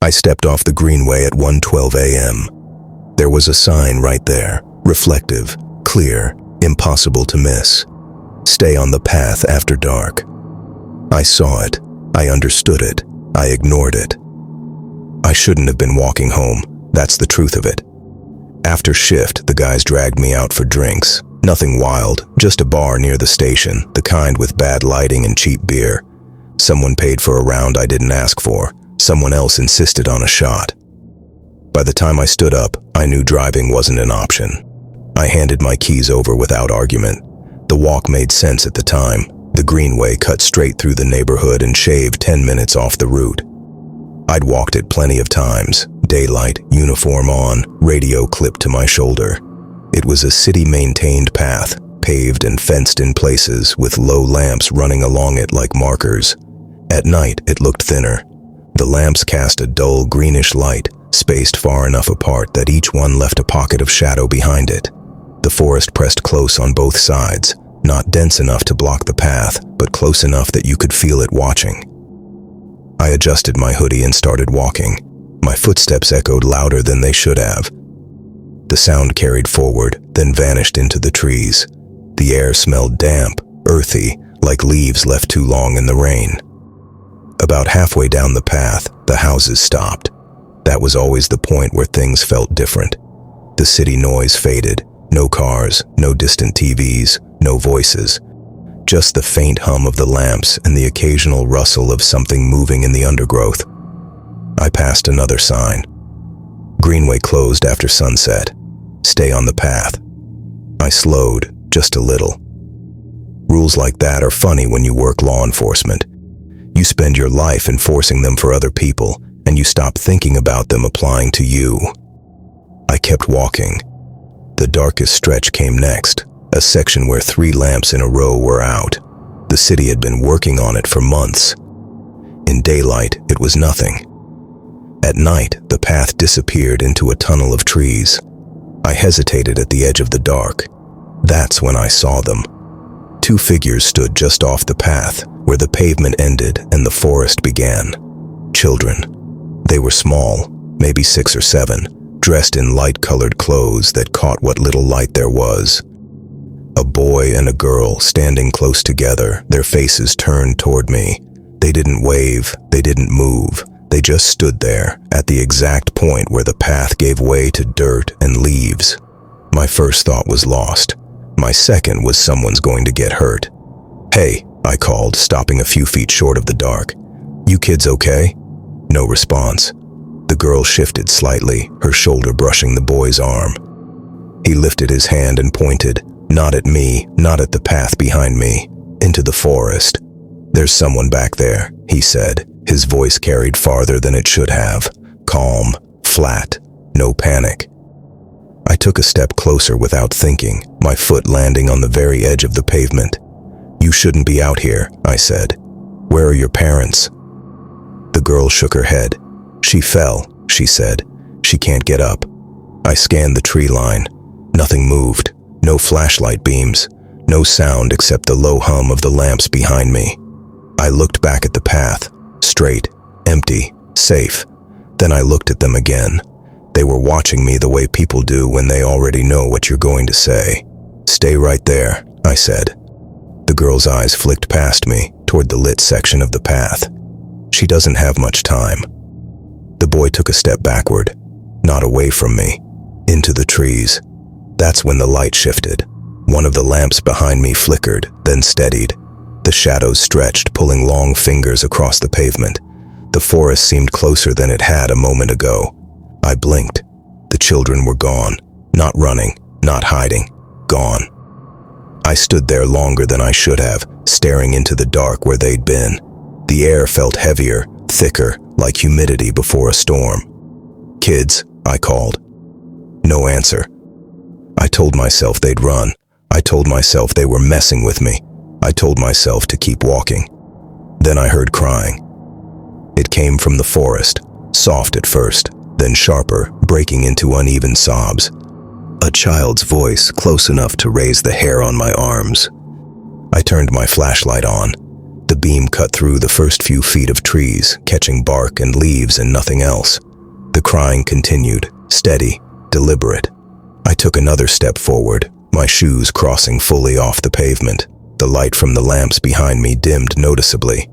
I stepped off the greenway at 1:12 a.m. There was a sign right there, reflective, clear, impossible to miss. Stay on the path after dark. I saw it. I understood it. I ignored it. I shouldn't have been walking home. That's the truth of it. After shift, the guys dragged me out for drinks. Nothing wild, just a bar near the station, the kind with bad lighting and cheap beer. Someone paid for a round I didn't ask for. Someone else insisted on a shot. By the time I stood up, I knew driving wasn't an option. I handed my keys over without argument. The walk made sense at the time. The greenway cut straight through the neighborhood and shaved 10 minutes off the route. I'd walked it plenty of times. Daylight, uniform on, radio clipped to my shoulder. It was a city-maintained path, paved and fenced in places, with low lamps running along it like markers. At night, it looked thinner. The lamps cast a dull greenish light, spaced far enough apart that each one left a pocket of shadow behind it. The forest pressed close on both sides, not dense enough to block the path, but close enough that you could feel it watching. I adjusted my hoodie and started walking. My footsteps echoed louder than they should have. The sound carried forward, then vanished into the trees. The air smelled damp, earthy, like leaves left too long in the rain. About halfway down the path, the houses stopped. That was always the point where things felt different. The city noise faded. No cars, no distant TVs, no voices. Just the faint hum of the lamps and the occasional rustle of something moving in the undergrowth. I passed another sign. Greenway closed after sunset. Stay on the path. I slowed, just a little. Rules like that are funny when you work law enforcement. You spend your life enforcing them for other people, and you stop thinking about them applying to you. I kept walking. The darkest stretch came next, a section where 3 lamps in a row were out. The city had been working on it for months. In daylight, it was nothing. At night, the path disappeared into a tunnel of trees. I hesitated at the edge of the dark. That's when I saw them. 2 figures stood just off the path, where the pavement ended and the forest began. Children. They were small, maybe 6 or 7, dressed in light-colored clothes that caught what little light there was. A boy and a girl standing close together, their faces turned toward me. They didn't wave, they didn't move. They just stood there, at the exact point where the path gave way to dirt and leaves. My first thought was lost. My second was someone's going to get hurt. "Hey," I called, stopping a few feet short of the dark. "You kids okay?" No response. The girl shifted slightly, her shoulder brushing the boy's arm. He lifted his hand and pointed, not at me, not at the path behind me, into the forest. "There's someone back there," he said. His voice carried farther than it should have. Calm, flat, no panic. I took a step closer without thinking, my foot landing on the very edge of the pavement. "You shouldn't be out here," I said. "Where are your parents?" The girl shook her head. "She fell," she said. "She can't get up." I scanned the tree line. Nothing moved. No flashlight beams. No sound except the low hum of the lamps behind me. I looked back at the path. Straight, empty, safe. Then I looked at them again. They were watching me the way people do when they already know what you're going to say. "Stay right there," I said. The girl's eyes flicked past me, toward the lit section of the path. She doesn't have much time. The boy took a step backward, not away from me, into the trees. That's when the light shifted. One of the lamps behind me flickered, then steadied. The shadows stretched, pulling long fingers across the pavement. The forest seemed closer than it had a moment ago. I blinked. The children were gone. Not running, not hiding. Gone. I stood there longer than I should have, staring into the dark where they'd been. The air felt heavier, thicker, like humidity before a storm. "Kids," I called. No answer. I told myself they'd run. I told myself they were messing with me. I told myself to keep walking. Then I heard crying. It came from the forest, soft at first, then sharper, breaking into uneven sobs. A child's voice, close enough to raise the hair on my arms. I turned my flashlight on. The beam cut through the first few feet of trees, catching bark and leaves and nothing else. The crying continued, steady, deliberate. I took another step forward, my shoes crossing fully off the pavement. The light from the lamps behind me dimmed noticeably.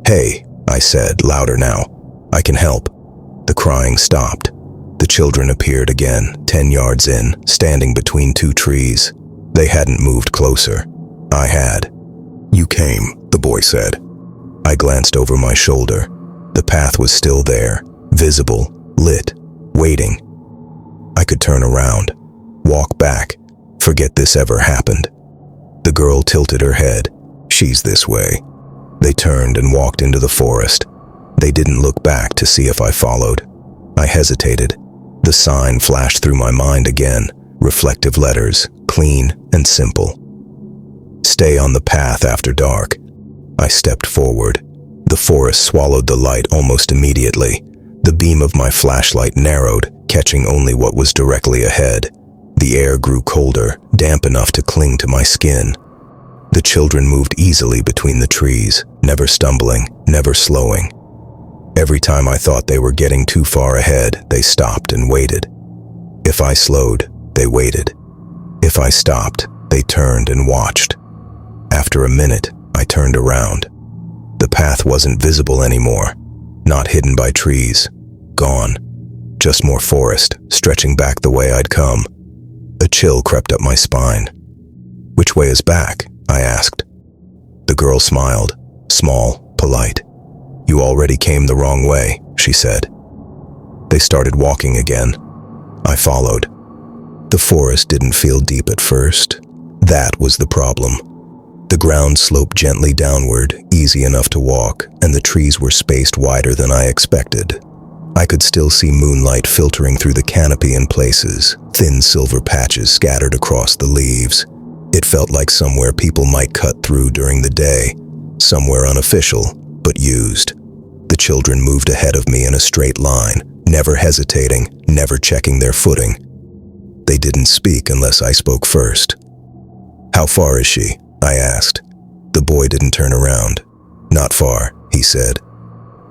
"Hey," I said, louder now. "I can help." The crying stopped. The children appeared again, 10 yards in, standing between two trees. They hadn't moved closer. I had. "You came," the boy said. I glanced over my shoulder. The path was still there, visible, lit, waiting. I could turn around, walk back, forget this ever happened. The girl tilted her head. "She's this way." They turned and walked into the forest. They didn't look back to see if I followed. I hesitated. The sign flashed through my mind again, reflective letters, clean and simple. "Stay on the path after dark." I stepped forward. The forest swallowed the light almost immediately. The beam of my flashlight narrowed, catching only what was directly ahead. The air grew colder, damp enough to cling to my skin. The children moved easily between the trees, never stumbling, never slowing. Every time I thought they were getting too far ahead, they stopped and waited. If I slowed, they waited. If I stopped, they turned and watched. After a minute, I turned around. The path wasn't visible anymore, not hidden by trees, gone. Just more forest, stretching back the way I'd come. A chill crept up my spine. "Which way is back?" I asked. The girl smiled, small, polite. "You already came the wrong way," she said. They started walking again. I followed. The forest didn't feel deep at first. That was the problem. The ground sloped gently downward, easy enough to walk, and the trees were spaced wider than I expected. I could still see moonlight filtering through the canopy in places, thin silver patches scattered across the leaves. It felt like somewhere people might cut through during the day, somewhere unofficial, but used. The children moved ahead of me in a straight line, never hesitating, never checking their footing. They didn't speak unless I spoke first. "How far is she?" I asked. The boy didn't turn around. "Not far," he said.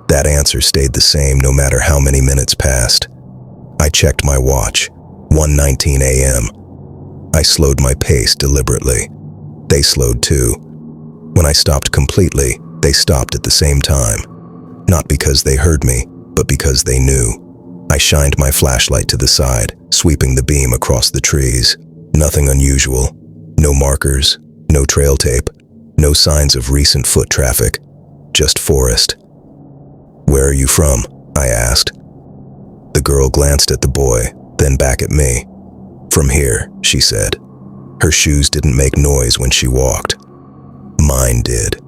That answer stayed the same no matter how many minutes passed. I checked my watch, 1:19 a.m. I slowed my pace deliberately. They slowed too. When I stopped completely, they stopped at the same time. Not because they heard me, but because they knew. I shined my flashlight to the side, sweeping the beam across the trees. Nothing unusual. No markers, no trail tape, no signs of recent foot traffic. Just forest. "Where are you from?" I asked. The girl glanced at the boy, then back at me. "From here," she said. Her shoes didn't make noise when she walked. Mine did.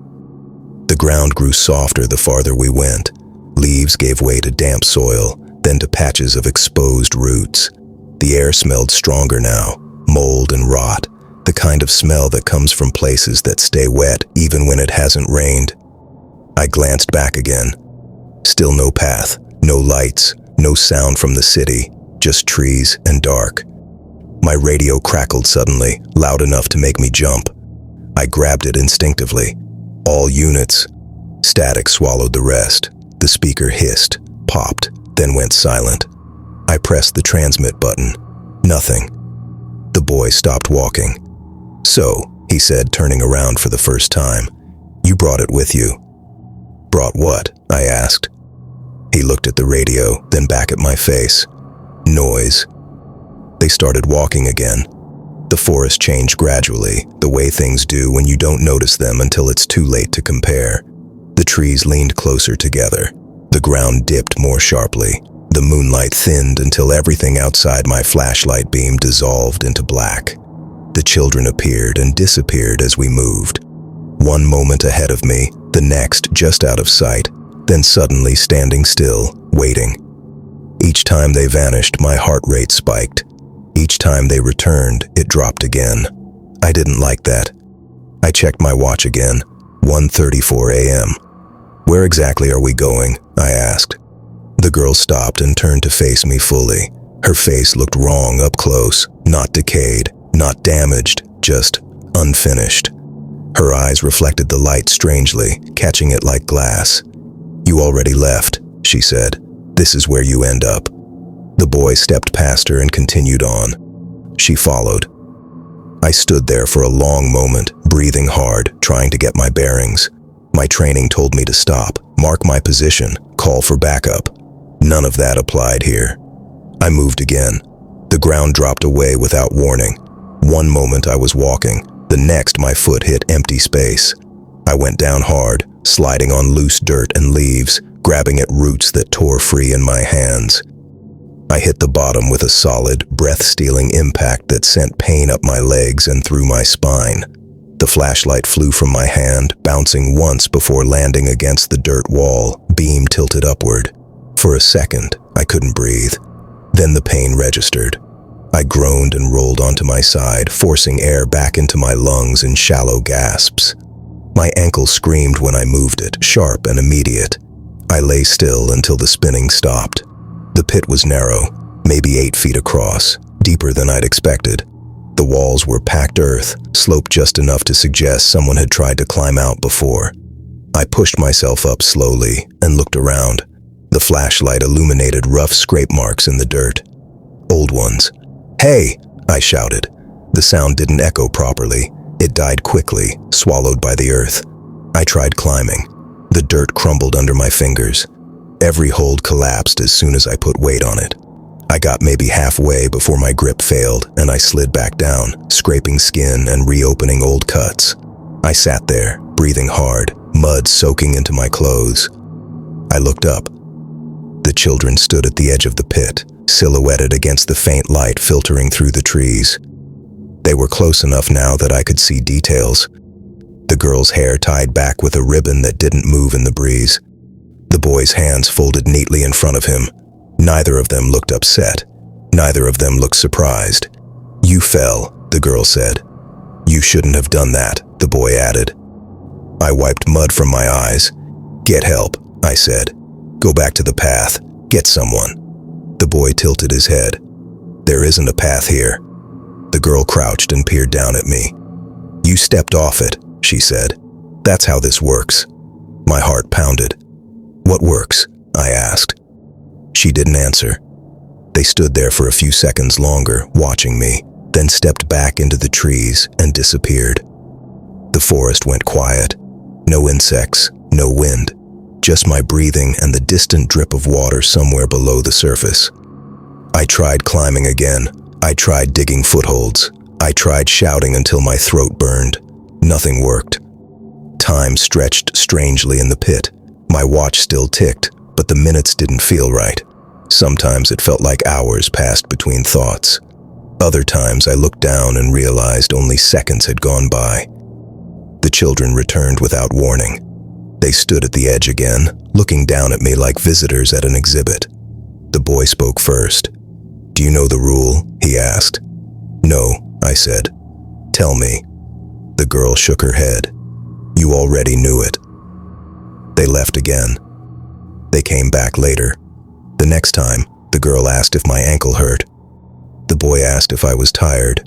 The ground grew softer the farther we went. Leaves gave way to damp soil, then to patches of exposed roots. The air smelled stronger now, mold and rot, the kind of smell that comes from places that stay wet even when it hasn't rained. I glanced back again. Still no path, no lights, no sound from the city, just trees and dark. My radio crackled suddenly, loud enough to make me jump. I grabbed it instinctively. All units. Static swallowed the rest. The speaker hissed, popped, then went silent. I pressed the transmit button. Nothing. The boy stopped walking. "So," he said, turning around for the first time, "you brought it with you." "Brought what?" I asked. He looked at the radio, then back at my face. Noise. They started walking again. The forest changed gradually, the way things do when you don't notice them until it's too late to compare. The trees leaned closer together. The ground dipped more sharply. The moonlight thinned until everything outside my flashlight beam dissolved into black. The children appeared and disappeared as we moved. One moment ahead of me, the next just out of sight, then suddenly standing still, waiting. Each time they vanished, my heart rate spiked. Each time they returned, it dropped again. I didn't like that. I checked my watch again, 1:34 a.m. "Where exactly are we going?" I asked. The girl stopped and turned to face me fully. Her face looked wrong up close, not decayed, not damaged, just unfinished. Her eyes reflected the light strangely, catching it like glass. "You already left," she said. "This is where you end up." The boy stepped past her and continued on. She followed. I stood there for a long moment, breathing hard, trying to get my bearings. My training told me to stop, mark my position, call for backup. None of that applied here. I moved again. The ground dropped away without warning. One moment I was walking, the next my foot hit empty space. I went down hard, sliding on loose dirt and leaves, grabbing at roots that tore free in my hands. I hit the bottom with a solid, breath-stealing impact that sent pain up my legs and through my spine. The flashlight flew from my hand, bouncing once before landing against the dirt wall, beam tilted upward. For a second, I couldn't breathe. Then the pain registered. I groaned and rolled onto my side, forcing air back into my lungs in shallow gasps. My ankle screamed when I moved it, sharp and immediate. I lay still until the spinning stopped. The pit was narrow, maybe 8 feet across, deeper than I'd expected. The walls were packed earth, sloped just enough to suggest someone had tried to climb out before. I pushed myself up slowly and looked around. The flashlight illuminated rough scrape marks in the dirt. Old ones. "Hey!" I shouted. The sound didn't echo properly. It died quickly, swallowed by the earth. I tried climbing. The dirt crumbled under my fingers. Every hold collapsed as soon as I put weight on it. I got maybe halfway before my grip failed, and I slid back down, scraping skin and reopening old cuts. I sat there, breathing hard, mud soaking into my clothes. I looked up. The children stood at the edge of the pit, silhouetted against the faint light filtering through the trees. They were close enough now that I could see details. The girl's hair tied back with a ribbon that didn't move in the breeze. The boy's hands folded neatly in front of him. Neither of them looked upset. Neither of them looked surprised. "You fell," the girl said. "You shouldn't have done that," the boy added. I wiped mud from my eyes. "Get help," I said. "Go back to the path. Get someone." The boy tilted his head. "There isn't a path here." The girl crouched and peered down at me. "You stepped off it," she said. "That's how this works." My heart pounded. "What works?" I asked. She didn't answer. They stood there for a few seconds longer, watching me, then stepped back into the trees and disappeared. The forest went quiet. No insects, no wind, just my breathing and the distant drip of water somewhere below the surface. I tried climbing again. I tried digging footholds. I tried shouting until my throat burned. Nothing worked. Time stretched strangely in the pit. My watch still ticked, but the minutes didn't feel right. Sometimes it felt like hours passed between thoughts. Other times I looked down and realized only seconds had gone by. The children returned without warning. They stood at the edge again, looking down at me like visitors at an exhibit. The boy spoke first. "Do you know the rule?" he asked. "No," I said. "Tell me." The girl shook her head. "You already knew it." They left again. They came back later. The next time, the girl asked if my ankle hurt. The boy asked if I was tired.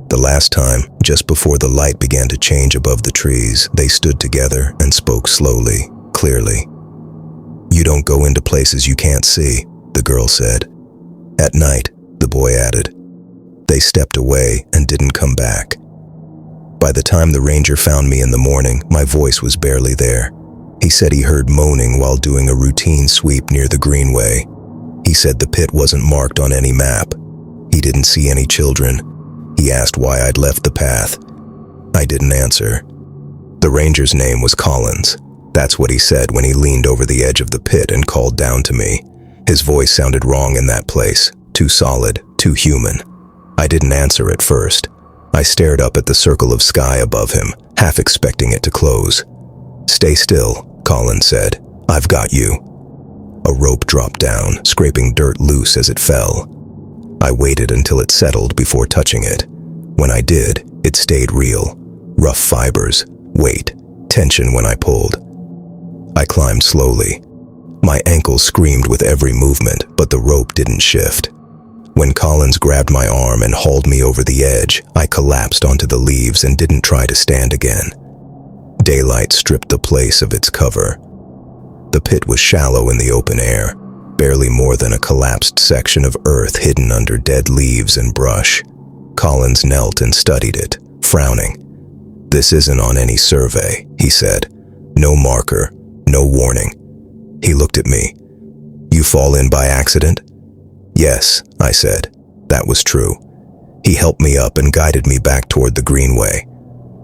The last time, just before the light began to change above the trees, they stood together and spoke slowly, clearly. "You don't go into places you can't see," the girl said. "At night," the boy added. They stepped away and didn't come back. By the time the ranger found me in the morning, my voice was barely there. He said he heard moaning while doing a routine sweep near the greenway. He said the pit wasn't marked on any map. He didn't see any children. He asked why I'd left the path. I didn't answer. The ranger's name was Collins. That's what he said when he leaned over the edge of the pit and called down to me. His voice sounded wrong in that place, too solid, too human. I didn't answer at first. I stared up at the circle of sky above him, half expecting it to close. "Stay still," Collins said. "I've got you." A rope dropped down, scraping dirt loose as it fell. I waited until it settled before touching it. When I did, it stayed real. Rough fibers, weight, tension when I pulled. I climbed slowly. My ankles screamed with every movement, but the rope didn't shift. When Collins grabbed my arm and hauled me over the edge, I collapsed onto the leaves and didn't try to stand again. Daylight stripped the place of its cover. The pit was shallow in the open air, barely more than a collapsed section of earth hidden under dead leaves and brush. Collins knelt and studied it, frowning. "This isn't on any survey," he said. "No marker, no warning." He looked at me. "You fall in by accident?" "Yes," I said. That was true. He helped me up and guided me back toward the greenway.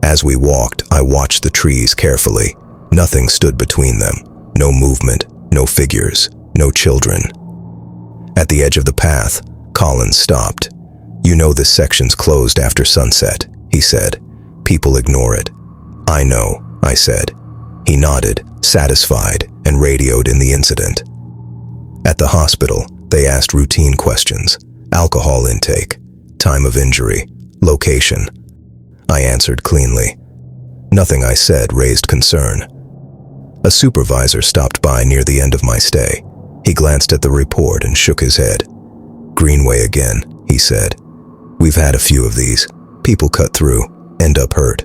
As we walked, I watched the trees carefully. Nothing stood between them. No movement, no figures, no children. At the edge of the path, Collins stopped. "You know this section's closed after sunset," he said. "People ignore it." "I know," I said. He nodded, satisfied, and radioed in the incident. At the hospital, they asked routine questions: alcohol intake, time of injury, location. I answered cleanly. Nothing I said raised concern. A supervisor stopped by near the end of my stay. He glanced at the report and shook his head. "Greenway again," he said. "We've had a few of these. People cut through, end up hurt."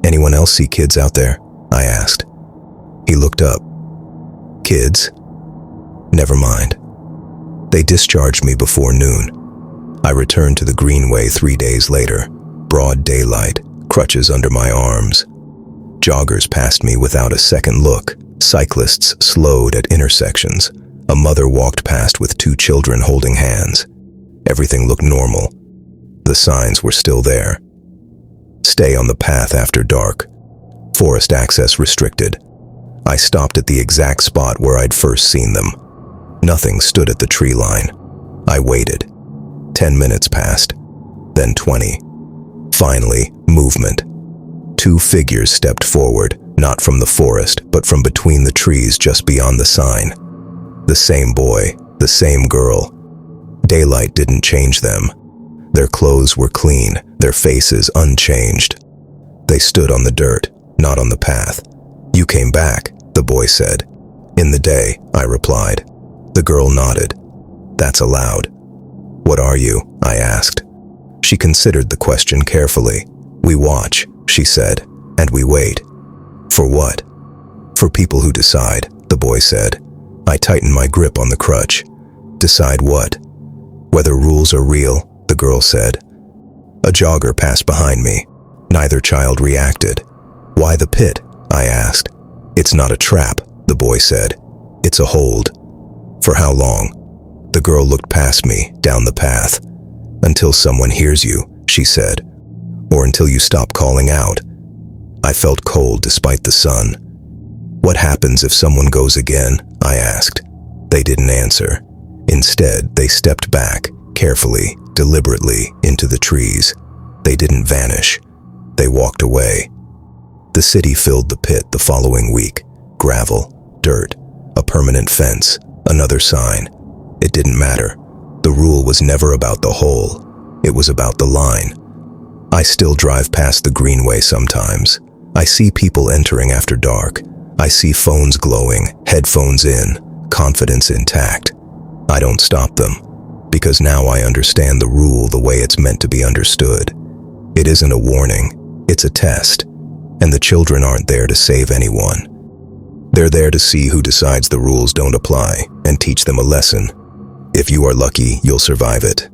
"Anyone else see kids out there?" I asked. He looked up. "Kids? Never mind. They discharged me before noon. I returned to the greenway 3 days later, broad daylight, crutches under my arms. Joggers passed me without a second look. Cyclists slowed at intersections. A mother walked past with 2 children holding hands. Everything looked normal. The signs were still there. "Stay on the path after dark. Forest access restricted." I stopped at the exact spot where I'd first seen them. Nothing stood at the tree line. I waited. 10 minutes passed, then 20. Finally, movement. 2 figures stepped forward, not from the forest, but from between the trees just beyond the sign. The same boy, the same girl. Daylight didn't change them. Their clothes were clean, their faces unchanged. They stood on the dirt, not on the path. "You came back," the boy said. "In the day," I replied. The girl nodded. "That's allowed." "What are you?" I asked. She considered the question carefully. "We watch," she said, "and we wait." "For what?" "For people who decide," the boy said. I tightened my grip on the crutch. "Decide what?" "Whether rules are real," the girl said. A jogger passed behind me. Neither child reacted. "Why the pit?" I asked. "It's not a trap," the boy said. "It's a hold." "For how long?" The girl looked past me, down the path. "Until someone hears you," she said. "Or until you stop calling out." I felt cold despite the sun. "What happens if someone goes again?" I asked. They didn't answer. Instead, they stepped back, carefully, deliberately, into the trees. They didn't vanish. They walked away. The city filled the pit the following week. Gravel, dirt, a permanent fence, another sign. It didn't matter. The rule was never about the hole. It was about the line. I still drive past the greenway sometimes. I see people entering after dark. I see phones glowing, headphones in, confidence intact. I don't stop them, because now I understand the rule the way it's meant to be understood. It isn't a warning, it's a test, and the children aren't there to save anyone. They're there to see who decides the rules don't apply and teach them a lesson. If you are lucky, you'll survive it.